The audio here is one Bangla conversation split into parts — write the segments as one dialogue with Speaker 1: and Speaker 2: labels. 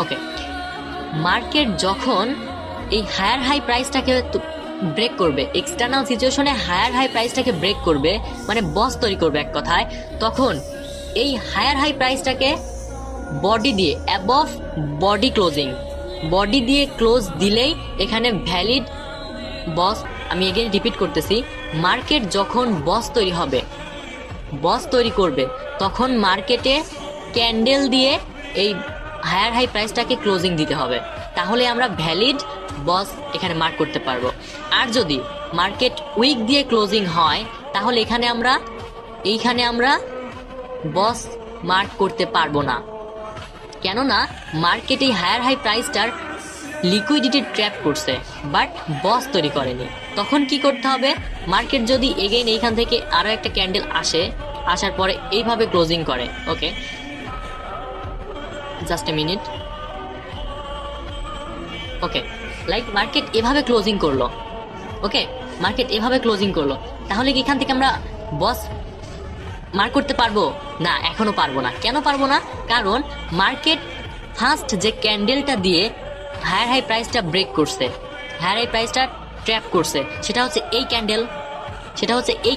Speaker 1: ওকে, মার্কেট যখন এই হায়ার হাই প্রাইসটাকে ব্রেক করবে, এক্সটার্নাল সিচুয়েশনে হায়ার হাই প্রাইসটাকে ব্রেক করবে, মানে বস তৈরি করবে এক কথায়, তখন এই হায়ার হাই প্রাইসটাকে বডি দিয়ে অ্যাবভ বডি ক্লোজিং, বডি দিয়ে ক্লোজ দিলেই এখানে ভ্যালিড বস। আমি এগেইন রিপিট করতেছি, মার্কেট যখন বস তৈরি হবে, বস তৈরি করবে, তখন মার্কেটে ক্যান্ডেল দিয়ে এই হায়ার হাই প্রাইসটাকে ক্লোজিং দিতে হবে, তাহলে আমরা ভ্যালিড বস এখানে মার্ক করতে পারবো। আর যদি মার্কেট উইক দিয়ে ক্লোজিং হয়, তাহলে এইখানে আমরা বস মার্ক করতে পারবো না, কেননা মার্কেট এই হায়ার হাই প্রাইসটার লিকুইডিটি ট্র্যাপ করছে বাট বস তৈরি করেনি। তখন কি করতে হবে, মার্কেট যদি এগেইন এইখান থেকে আরও একটা ক্যান্ডেল আসার পরে এইভাবে ক্লোজিং করে, ওকে just a minute, okay like market এভাবে ক্লোজিং করলো, ওকে মার্কেট এভাবে ক্লোজিং করলো, তাহলে কি এখান থেকে আমরা বস মার্ক করতে পারবো না? এখনো পারবো না। কেন পারবো না? কারণ মার্কেট ফার্স্ট যে ক্যান্ডেলটা দিয়ে হায়ার হাই প্রাইসটা ব্রেক করছে, হায়ার হাই প্রাইসটা ট্র্যাপ করছে, সেটা হচ্ছে এই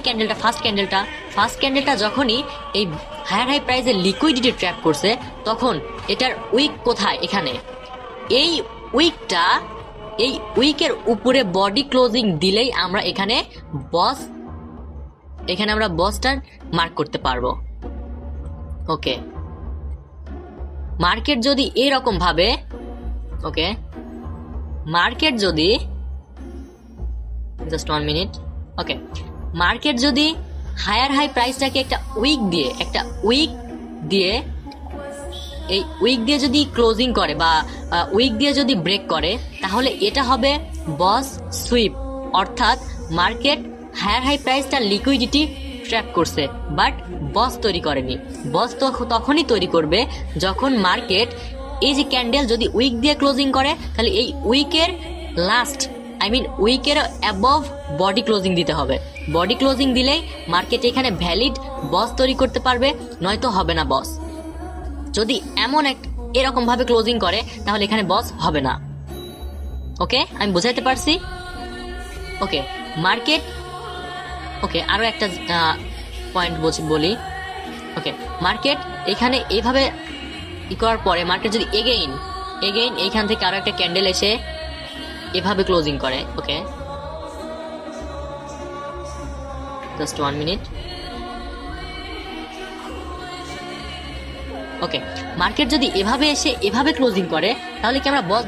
Speaker 1: ক্যান্ডেলটা, ফার্স্ট ক্যান্ডেলটা যখনই এই হায়ার হাই প্রাইসের লিকুইডিটি ট্র্যাপ করছে, তখন এটার উইক কোথায়? এখানে এই উইকের উপরে বডি ক্লোজিং দিলেই আমরা এখানে বসটা মার্ক করতে পারবো। ওকে, মার্কেট যদি এরকম ভাবে, ওকে মার্কেট যদি জাস্ট 1 মিনিট, ওকে মার্কেট যদি হায়ার হাই প্রাইসটাকে একটা উইক দিয়ে এই উইক দিয়ে যদি ক্লোজিং করে বা উইক দিয়ে যদি ব্রেক করে, তাহলে এটা হবে বস সুইপ, অর্থাৎ মার্কেট হায়ার হাই প্রাইসটা লিকুইডিটি ট্র্যাপ করছে বাট বস তৈরি করেনি। বস তো তখনই তৈরি করবে যখন মার্কেট এই যে ক্যান্ডেল যদি উইক দিয়ে ক্লোজিং করে, তাহলে এই উইকের উইকের অ্যাবভ বডি ক্লোজিং দিতে হবে। বডি ক্লোজিং দিলেই মার্কেট এখানে ভ্যালিড বস তৈরি করতে পারবে, নয়তো হবে না বস। যদি এরকম ভাবে ক্লোজিং করে, তাহলে এখানে বস হবে না। ওকে, আমি বোঝাইতে পারছি? ওকে মার্কেট, ওকে আরো একটা পয়েন্ট বলি। ওকে মার্কেট এখানে এইভাবে করার পরে মার্কেট যদি এগেইন এইখান থেকে আরো একটা ক্যান্ডেল এসে এভাবে ক্লোজিং করে, ওকে জাস্ট 1 মিনিট, ওকে মার্কেট যদি এভাবে এসে এভাবে ক্লোজিং করে, তাহলে কি আমরা বস